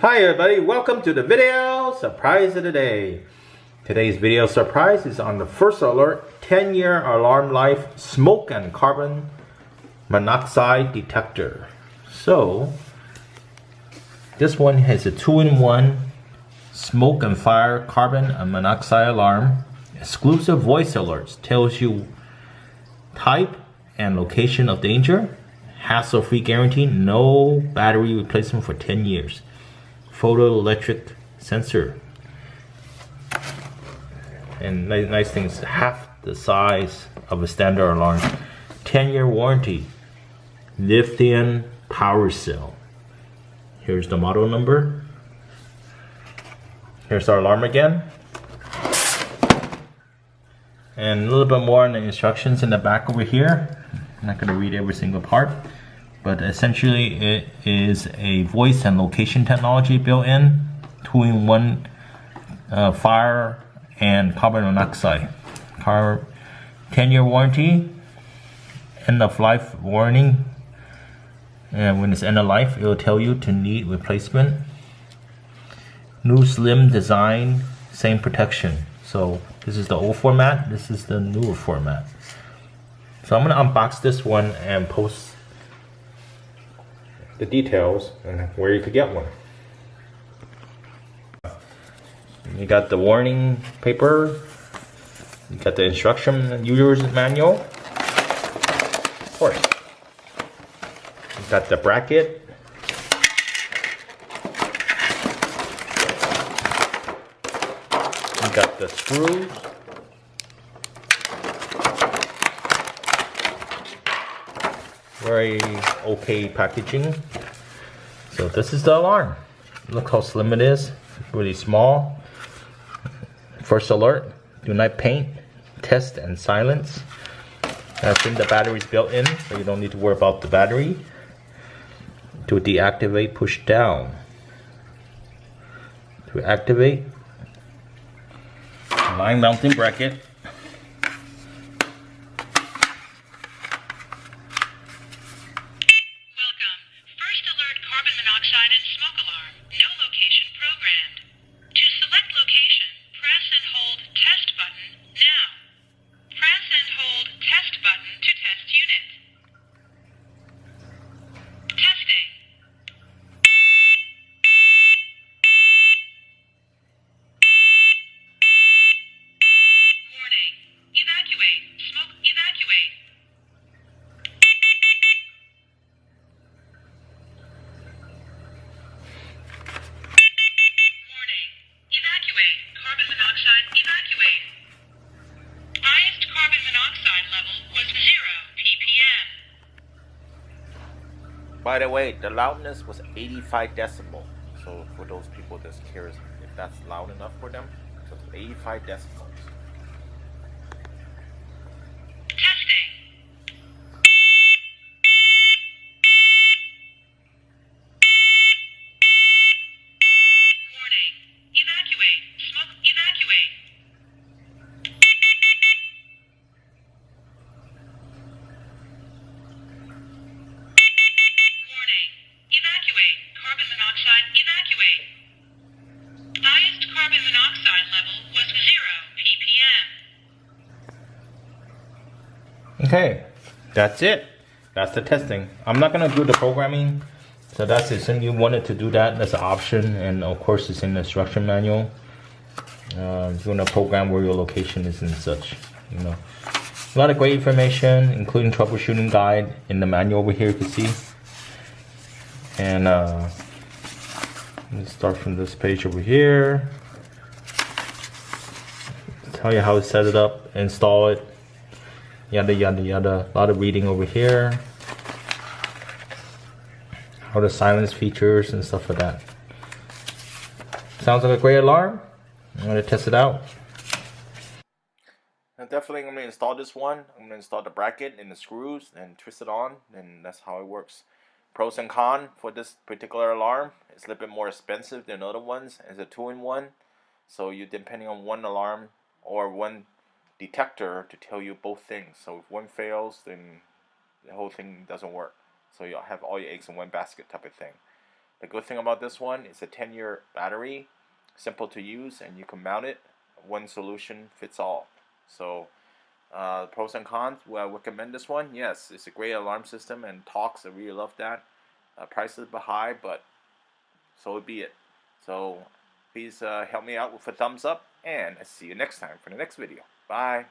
Hi everybody, welcome to the video surprise of the day. Today's video surprise is on the first alert 10-year alarm life smoke and carbon monoxide detector. So this one has a 2-in-1 smoke and fire carbon and monoxide alarm. Exclusive voice alerts tells you type and location of danger. Hassle-free guarantee, no battery replacement for 10 years. Photoelectric sensor, and nice thing is half the size of a standard alarm. 10-year warranty. Lithium power cell. Here's the model number. Here's our alarm again, and a little bit more on the instructions in the back over here. I'm not going to read every single part, but essentially it is a voice and location technology built in, 2-in-1 fire and carbon monoxide. 10-year warranty, end of life warning, and when it's end of life it will tell you to need replacement. New slim design, same protection. So this is the old format, this is the newer format. So I'm going to unbox this one and post the details and where you could get one. You got the warning paper, you got the instruction user's manual, of course. You got the bracket, you got the screws, very okay packaging. So this is the alarm. Look how slim it is, really small. First alert, do not paint, test and silence. I think the battery is built in, so you don't need to worry about the battery. To deactivate, push down. To activate, line mounting bracket. Carbon monoxide and smoke alarm. No location programmed. To select location, press and hold test button now. Press and hold test button to test unit. Testing. Warning. Evacuate. Smoke evacuate. Carbon monoxide evacuate. Highest carbon monoxide level was 0 ppm. By the way, the loudness was 85 decibel. So for those people that's curious if that's loud enough for them, so it's 85 decibels. Testing. Warning. Evacuate. Smoke evacuate. Warning. Evacuate. Carbon monoxide evacuate. Highest carbon monoxide level was 0 ppm. Okay, that's it. That's the testing. I'm not gonna do the programming, so that's it. Since you wanted to do that, that's an option, and of course it's in the instruction manual. If you want to program where your location is and such, you know. A lot of great information, including troubleshooting guide in the manual over here. You can see. And let's start from this page over here. Tell you how to set it up, install it, yada yada yada. A lot of reading over here. How to silence features and stuff like that. Sounds like a great alarm. I'm gonna test it out. I'm definitely gonna install this one. I'm gonna install the bracket and the screws and twist it on, and that's how it works. Pros and cons for this particular alarm. It's a little bit more expensive than other ones. It's a 2-in-1, so you're depending on one alarm or one detector to tell you both things. So if one fails, then the whole thing doesn't work. So you'll have all your eggs in one basket type of thing. The good thing about this one is a 10-year battery, simple to use, and you can mount it. One solution fits all. So pros and cons, will I recommend this one? Yes, it's a great alarm system, and talks, I really love that. Price is a bit high, but so be it. So please help me out with a thumbs up, and I'll see you next time for the next video. Bye.